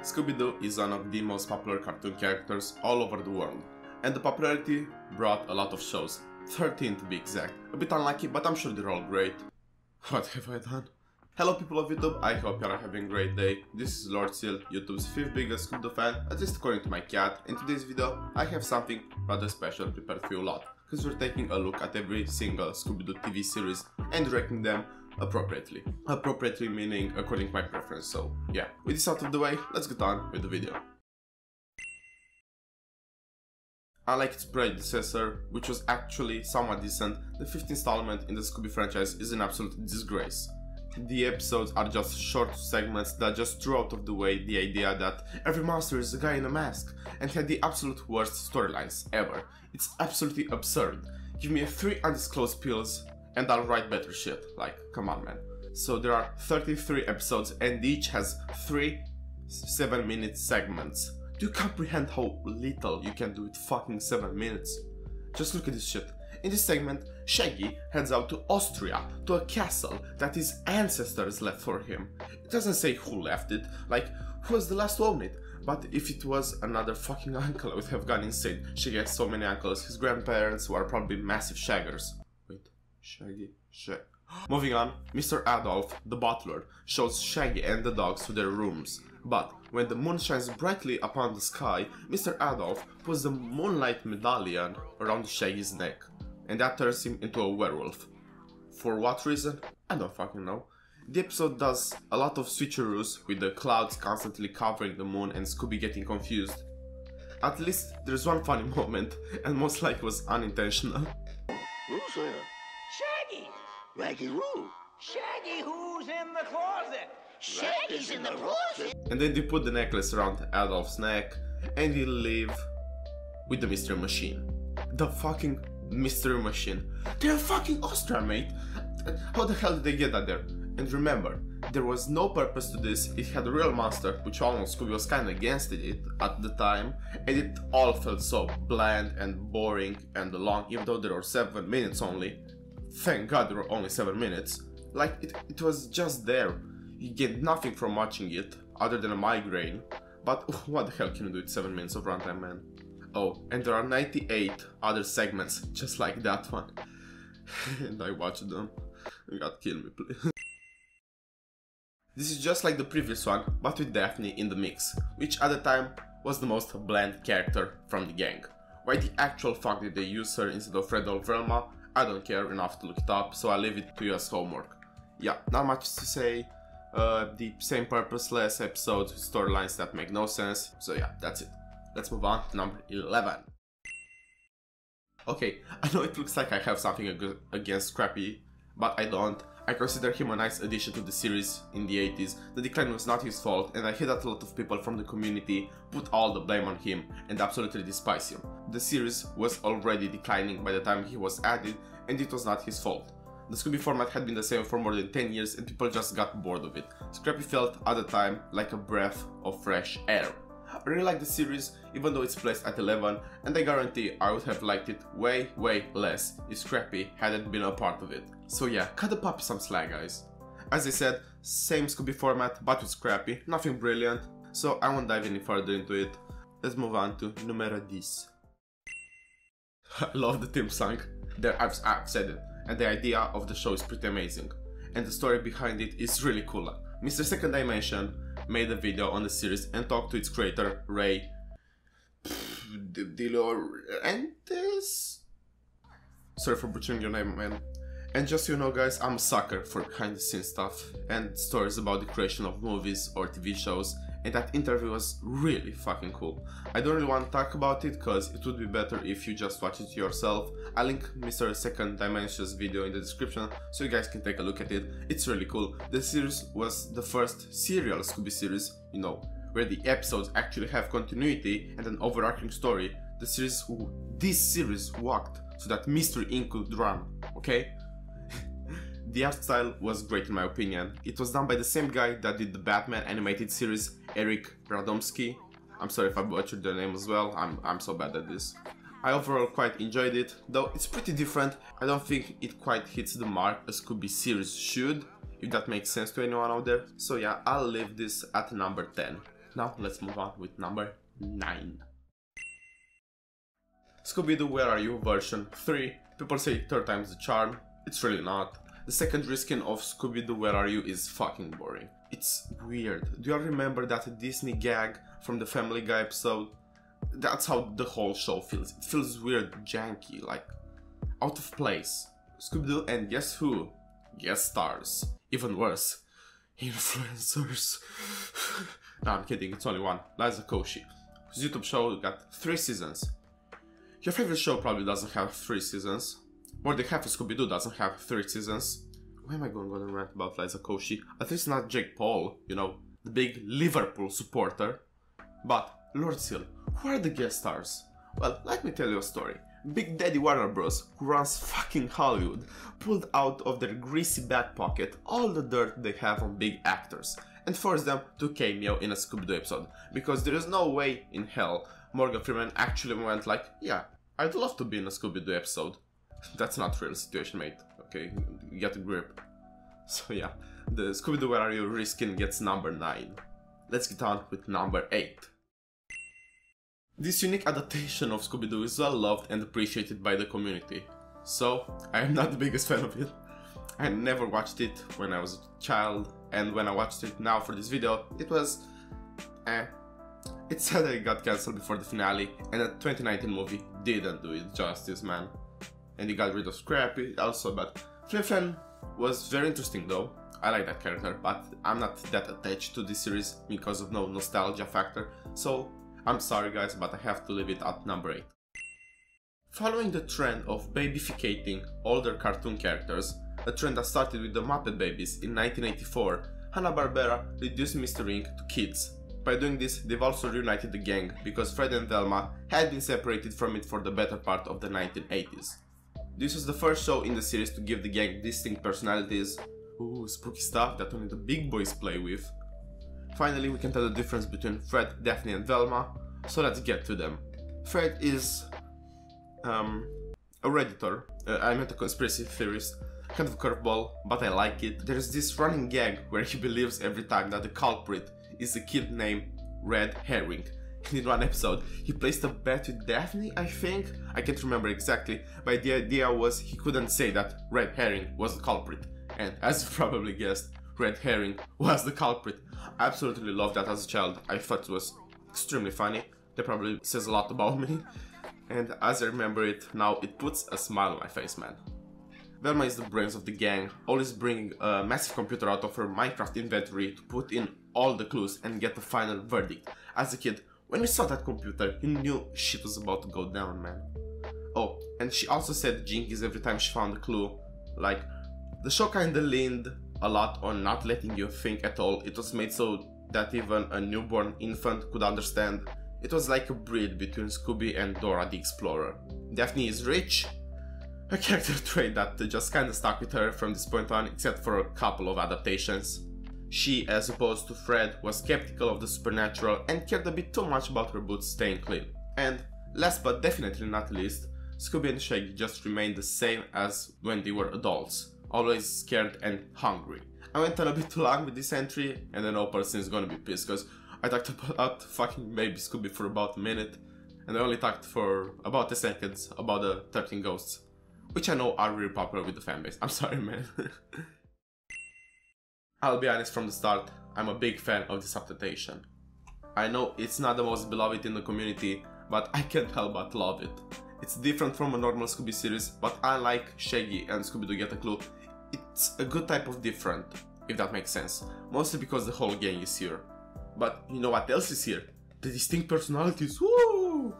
Scooby-Doo is one of the most popular cartoon characters all over the world, and the popularity brought a lot of shows, 13 to be exact. A bit unlucky, but I'm sure they're all great. What have I done? Hello people of YouTube, I hope you are having a great day. This is Lord Seal, YouTube's 5th biggest Scooby-Doo fan, at least according to my cat. In today's video, I have something rather special prepared for you lot, because we're taking a look at every single Scooby-Doo TV series and ranking them appropriately. Appropriately meaning according to my preference, so yeah. With this out of the way, let's get on with the video. Unlike its predecessor, which was actually somewhat decent, the 5th installment in the Scooby franchise is an absolute disgrace. The episodes are just short segments that just threw out of the way the idea that every monster is a guy in a mask, and had the absolute worst storylines ever. It's absolutely absurd. Give me 3 undisclosed pills and I'll write better shit, like, come on man. So there are 33 episodes and each has 3 7-minute segments. Do you comprehend how little you can do with fucking 7 minutes? Just look at this shit. In this segment, Shaggy heads out to Austria, to a castle that his ancestors left for him. It doesn't say who left it, like, who was the last to own it. But if it was another fucking uncle, I would have gone insane. Shaggy has so many uncles, his grandparents were probably massive shaggers. Wait, Shaggy? Moving on, Mr. Adolf, the butler, shows Shaggy and the dogs to their rooms. But when the moon shines brightly upon the sky, Mr. Adolf puts the moonlight medallion around Shaggy's neck, and that turns him into a werewolf. For what reason? I don't fucking know. The episode does a lot of switcheroos, with the clouds constantly covering the moon and Scooby getting confused. At least there's one funny moment, and most likely was unintentional. Who's there? Shaggy! Raggy Roo. Shaggy, who's in the closet? Shaggy's in the closet. And then they put the necklace around Adolf's neck, and they leave with the mystery machine. The fucking mystery machine. They're fucking Austria, mate! How the hell did they get that there? And remember, there was no purpose to this. It had a real monster, which almost Scooby was kinda against it at the time, and it all felt so bland and boring and long, even though there were 7 minutes only. Thank God there were only 7 minutes. Like, it was just there. You get nothing from watching it, other than a migraine. But what the hell can you do with 7 minutes of runtime, man? Oh, and there are 98 other segments, just like that one. And I watched them. God, kill me, please. This is just like the previous one, but with Daphne in the mix, which at the time was the most bland character from the gang. Why the actual fuck did they use her instead of Fred or Velma? I don't care enough to look it up, so I leave it to you as homework. Yeah, not much to say. The same purposeless episodes with storylines that make no sense. So yeah, that's it. Let's move on to number 11. Okay, I know it looks like I have something against Scrappy, but I don't. I consider him a nice addition to the series in the 80s. The decline was not his fault, and I hear that a lot of people from the community put all the blame on him and absolutely despise him. The series was already declining by the time he was added, and it was not his fault. The Scooby format had been the same for more than 10 years and people just got bored of it. Scrappy felt at the time like a breath of fresh air. I really like the series, even though it's placed at 11, and I guarantee I would have liked it way less if Scrappy hadn't been a part of it. So yeah, cut the puppy some slack, guys. As I said, same Scooby format but with Scrappy, nothing brilliant, so I won't dive any further into it. Let's move on to numero 10. I love the theme song. There, I've said it, and the idea of the show is pretty amazing, and the story behind it is really cool. Mr. Second Dimension made a video on the series and talked to its creator, Ray DLAZ. Sorry for butchering your name, man. And just so you know, guys, I'm a sucker for behind the scenes stuff and stories about the creation of movies or TV shows, and that interview was really fucking cool. I don't really want to talk about it because it would be better if you just watch it yourself. I'll link Mr. Second Dimension's video in the description so you guys can take a look at it. It's really cool. The series was the first serial Scooby series, you know, where the episodes actually have continuity and an overarching story. This series walked so that Mystery Inc. could run, okay? The art style was great in my opinion. It was done by the same guy that did the Batman animated series, Eric Radomski. I'm sorry if I butchered the name as well, I'm so bad at this. I overall quite enjoyed it, though it's pretty different. I don't think it quite hits the mark a Scooby series should, if that makes sense to anyone out there. So yeah, I'll leave this at number 10. Now let's move on with number 9. Scooby-Doo Where Are You version 3. People say third time's the charm. It's really not. The second reskin of Scooby-Doo Where Are You is fucking boring. It's weird. Do you all remember that Disney gag from the Family Guy episode? That's how the whole show feels. It feels weird, janky, like out of place. Scooby-Doo and guess who? Guest stars. Even worse, influencers. No, I'm kidding, it's only one. Liza Koshy, whose YouTube show got 3 seasons. Your favorite show probably doesn't have 3 seasons. More than half of Scooby-Doo doesn't have 3 seasons. Why am I going on a rant about Liza Koshy? At least not Jake Paul, you know, the big Liverpool supporter. But, Lord Seal, who are the guest stars? Well, let me tell you a story. Big Daddy Warner Bros, who runs fucking Hollywood, pulled out of their greasy back pocket all the dirt they have on big actors and forced them to cameo in a Scooby-Doo episode, because there is no way in hell Morgan Freeman actually went like, yeah, I'd love to be in a Scooby-Doo episode. That's not real situation, mate. Okay, get a grip. So yeah, the Scooby-Doo Where Are You reskin gets number 9. Let's get on with number 8. This unique adaptation of Scooby-Doo is well loved and appreciated by the community. So, I am not the biggest fan of it. I never watched it when I was a child, and when I watched it now for this video, it was It's sad that it got cancelled before the finale, and the 2019 movie didn't do it justice, man. And he got rid of Scrappy also, but Flim Flam was very interesting though. I like that character, but I'm not that attached to this series because of no nostalgia factor, so I'm sorry guys, but I have to leave it at number 8. Following the trend of babyficating older cartoon characters, a trend that started with the Muppet Babies in 1984, Hanna-Barbera reduced Mr. Ink to kids. By doing this, they've also reunited the gang, because Fred and Velma had been separated from it for the better part of the 1980s. This was the first show in the series to give the gang distinct personalities. Ooh, spooky stuff that only the big boys play with. Finally, we can tell the difference between Fred, Daphne and Velma, so let's get to them. Fred is a redditor, I meant a conspiracy theorist, kind of curveball, but I like it. There's this running gag where he believes every time that the culprit is a kid named Red Herring. And in one episode, he placed a bet with Daphne, I think? I can't remember exactly, but the idea was he couldn't say that Red Herring was the culprit. And as you probably guessed, Red Herring was the culprit. I absolutely loved that as a child. I thought it was extremely funny. That probably says a lot about me. And as I remember it now, it puts a smile on my face, man. Velma is the brains of the gang, always bringing a massive computer out of her Minecraft inventory to put in all the clues and get the final verdict. As a kid, when you saw that computer, you knew shit was about to go down, man. Oh, and she also said jinkies every time she found a clue. Like, the show kinda leaned a lot on not letting you think at all. It was made so that even a newborn infant could understand. It was like a breed between Scooby and Dora the Explorer. Daphne is rich, a character trait that just kinda stuck with her from this point on, except for a couple of adaptations. She, as opposed to Fred, was skeptical of the supernatural and cared a bit too much about her boots staying clean. And, last but definitely not least, Scooby and Shaggy just remained the same as when they were adults, always scared and hungry. I went on a bit too long with this entry, and I know a person is gonna be pissed, cause I talked about fucking baby Scooby for about a minute, and I only talked for about 10 seconds about the 13 ghosts, which I know are really popular with the fanbase. I'm sorry, man. I'll be honest from the start, I'm a big fan of this adaptation. I know it's not the most beloved in the community, but I can't help but love it. It's different from a normal Scooby series, but unlike Shaggy and Scooby-Doo Get a Clue, it's a good type of different, if that makes sense. Mostly because the whole gang is here. But you know what else is here? The distinct personalities, woo!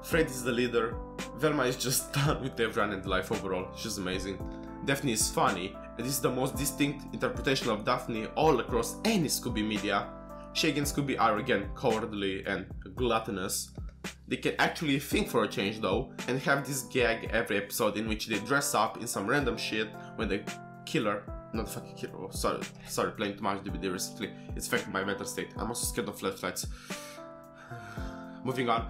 Fred is the leader, Velma is just done with everyone and life overall, she's amazing. Daphne is funny, and this is the most distinct interpretation of Daphne all across any Scooby media. Shaggy and Scooby are again cowardly and gluttonous. They can actually think for a change though, and have this gag every episode in which they dress up in some random shit when the killer, not fucking killer, oh, sorry, playing too much DVD recently, it's affecting my mental state. I'm also scared of flashlights. Moving on,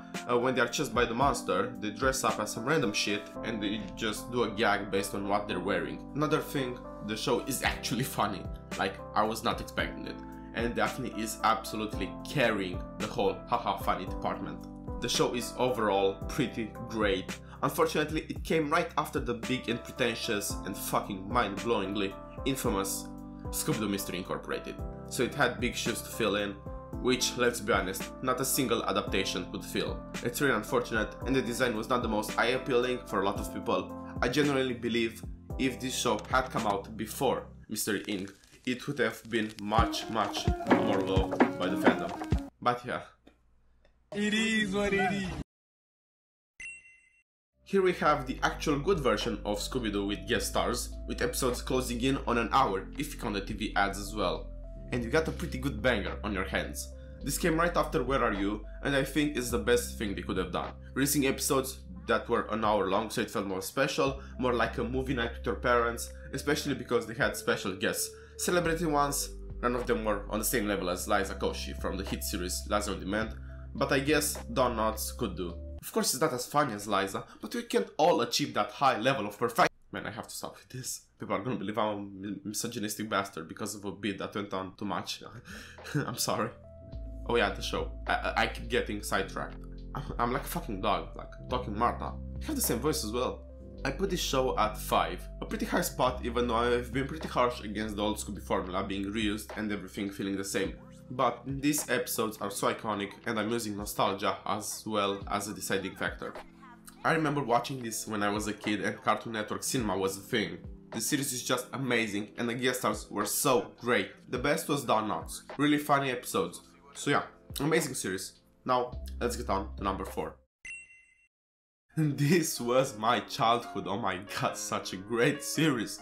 when they are chased by the monster, they dress up as some random shit and they just do a gag based on what they're wearing. Another thing, the show is actually funny, like I was not expecting it. and Daphne is absolutely carrying the whole haha funny department. The show is overall pretty great. Unfortunately, it came right after the big and pretentious and fucking mind-blowingly infamous Scooby-Doo Mystery Incorporated, so it had big shoes to fill in, which, let's be honest, not a single adaptation could fill. It's really unfortunate, and the design was not the most eye-appealing for a lot of people. I genuinely believe if this show had come out before Mystery Inc., it would have been much more loved by the fandom. But yeah. It is what it is. Here we have the actual good version of Scooby-Doo with guest stars, with episodes closing in on an hour if you count the TV ads as well. And you got a pretty good banger on your hands. This came right after Where Are You, and I think it's the best thing they could have done. Releasing episodes that were an hour long, so it felt more special, more like a movie night with your parents, especially because they had special guests. Celebrity ones, none of them were on the same level as Liza Koshy from the hit series LaZ On Demand, but I guess Danyels could do. Of course it's not as funny as Liza, but we can't all achieve that high level of perfection. Man, I have to stop with this. People are gonna believe I'm a misogynistic bastard because of a bit that went on too much. I'm sorry. Oh yeah, the show. I keep getting sidetracked. I'm like a fucking dog, like talking Martha. You have the same voice as well. I put this show at 5, a pretty high spot even though I've been pretty harsh against the old Scooby formula being reused and everything feeling the same. But these episodes are so iconic and I'm using nostalgia as well as a deciding factor. I remember watching this when I was a kid and Cartoon Network cinema was a thing. The series is just amazing and the guest stars were so great. The best was Danyels, really funny episodes. So yeah, amazing series. Now let's get on to number 4. This was my childhood, oh my god, such a great series.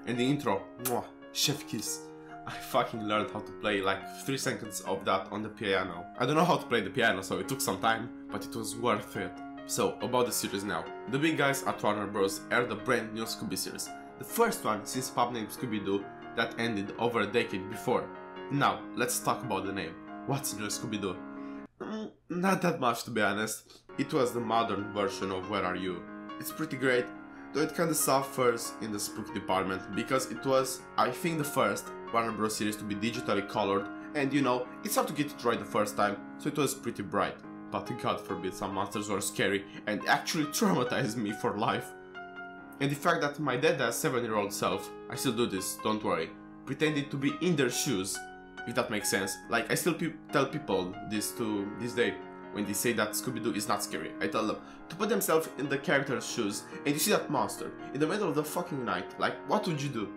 And the intro, mwah, chef kiss. I fucking learned how to play like 3 seconds of that on the piano. I don't know how to play the piano, so it took some time, but it was worth it. So, about the series now. The big guys at Warner Bros. Aired a brand new Scooby series. The first one since pop name Scooby-Doo that ended over a decade before. Now, let's talk about the name. What's new Scooby-Doo? Not that much, to be honest. It was the modern version of Where Are You. It's pretty great, though it kinda suffers in the spooky department because it was, I think, the first Warner Bros. Series to be digitally colored, and you know, it's hard to get it right the first time, so it was pretty bright. But god forbid some monsters were scary and actually traumatized me for life. And the fact that my dad as 7-year-old self, I still do this, don't worry, pretended to be in their shoes, if that makes sense. Like, I still tell people this to this day, when they say that Scooby-Doo is not scary. I tell them to put themselves in the character's shoes, and you see that monster in the middle of the fucking night, like, what would you do?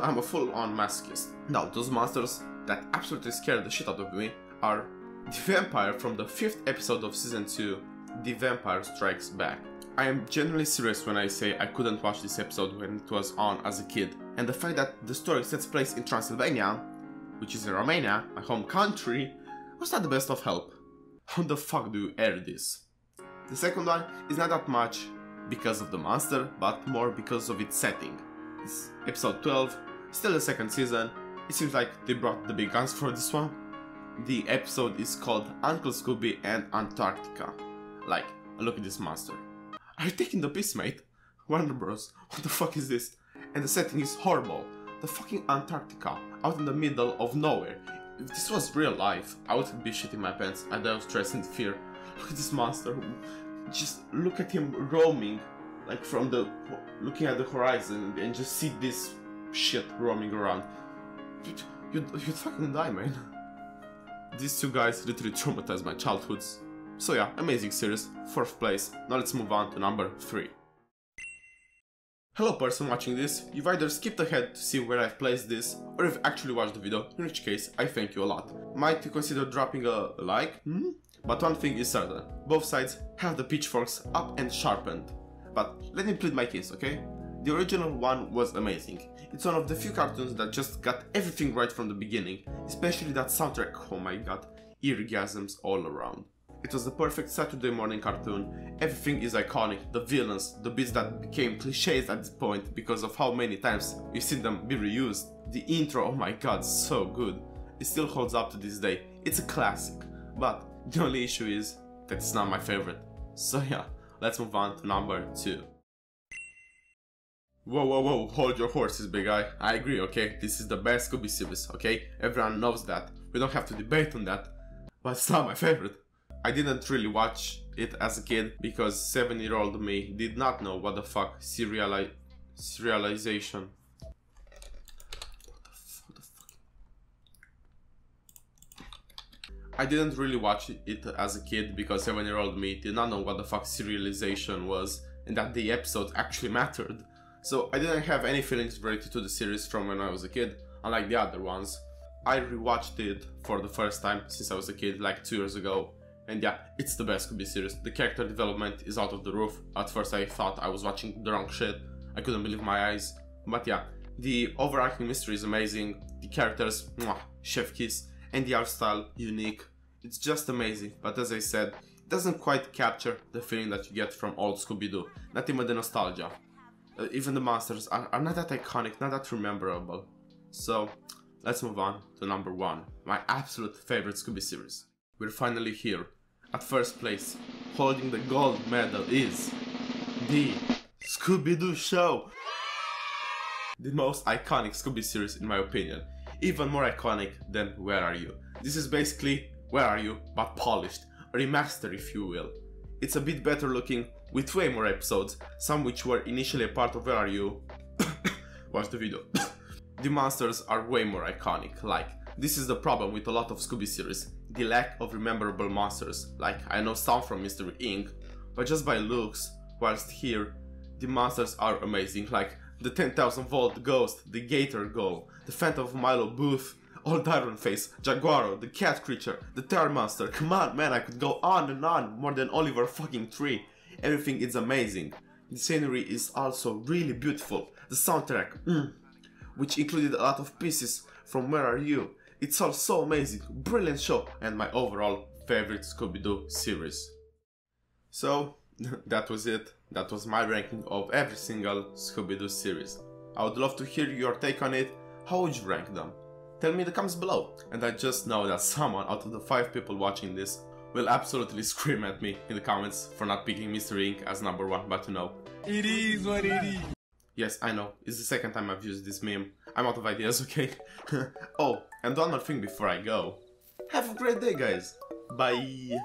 I'm a full-on masochist. Now, those monsters that absolutely scared the shit out of me are the vampire from the 5th episode of season 2, The Vampire Strikes Back. I am genuinely serious when I say I couldn't watch this episode when it was on as a kid, and the fact that the story takes place in Transylvania, which is in Romania, my home country, was not the best of help. How the fuck do you air this? The second one is not that much because of the monster, but more because of its setting. It's episode 12, still the 2nd season. It seems like they brought the big guns for this one. The episode is called Uncle Scooby and Antarctica. Like, look at this monster. Are you taking the piss, mate? Warner Bros, what the fuck is this? And the setting is horrible. The fucking Antarctica, out in the middle of nowhere. If this was real life, I would be shitting my pants. I'd have stress and fear. Look at this monster. Just look at him roaming, like from the, looking at the horizon, and just see this shit roaming around. You'd fucking die, man. These 2 guys literally traumatized my childhoods. So yeah, amazing series, 4th place. Now let's move on to number 3. Hello person watching this, you've either skipped ahead to see where I've placed this, or you've actually watched the video, in which case I thank you a lot. Might you consider dropping a like? But one thing is certain, both sides have the pitchforks up and sharpened. But let me plead my case, okay? The original one was amazing. It's one of the few cartoons that just got everything right from the beginning, especially that soundtrack, oh my god, eargasms all around. It was the perfect Saturday morning cartoon, everything is iconic, the villains, the bits that became cliches at this point because of how many times we've seen them be reused. The intro, oh my god, so good. It still holds up to this day, it's a classic. But the only issue is that it's not my favorite. So yeah, let's move on to number 2. Whoa, hold your horses, big guy. I agree, okay? This is the best Scooby series, okay? Everyone knows that. we don't have to debate on that, but it's not my favorite. I didn't really watch it as a kid because 7-year-old me did not know what the fuck serialization. I didn't really watch it as a kid because 7-year-old me did not know what the fuck serialization was and that the episodes actually mattered. So I didn't have any feelings related to the series from when I was a kid, unlike the other ones. I rewatched it for the first time since I was a kid, like 2 years ago. And yeah, it's the best Scooby series. The character development is out of the roof. At first I thought I was watching the wrong shit. I couldn't believe my eyes. But yeah, the overarching mystery is amazing. The characters, mwah, chef kiss. And the art style, unique. It's just amazing. But as I said, it doesn't quite capture the feeling that you get from old Scooby-Doo. Not even the nostalgia. Even the monsters are not that iconic, not that rememberable. So, let's move on to number 1. My absolute favorite Scooby series. We're finally here. At first place, holding the gold medal is the Scooby-Doo Show. The most iconic Scooby series in my opinion. Even more iconic than Where Are You? This is basically Where Are You but polished, a remaster if you will. It's a bit better looking with way more episodes, some which were initially a part of Where Are You? Watch the video. The monsters are way more iconic, like, this is the problem with a lot of Scooby series, the lack of rememberable monsters, like I know some from Mystery Inc., but just by looks, whilst here, the monsters are amazing, like the 10,000 volt ghost, the gator gull, the phantom of Milo Booth, Old Iron Face, Jaguaro, the cat creature, the terror monster. Come on man, I could go on and on, more than Oliver fucking Tree. Everything is amazing. The scenery is also really beautiful. The soundtrack, which included a lot of pieces from Where Are You? It's all so amazing, brilliant show, and my overall favorite Scooby-Doo series. So, that was it. That was my ranking of every single Scooby-Doo series. I would love to hear your take on it. How would you rank them? Tell me in the comments below. And I just know that someone out of the 5 people watching this will absolutely scream at me in the comments for not picking Mystery Inc. as number 1, but you know. It is what it is. Yes, I know, it's the second time I've used this meme. I'm out of ideas, okay? Oh, and one more thing before I go. Have a great day, guys. Bye.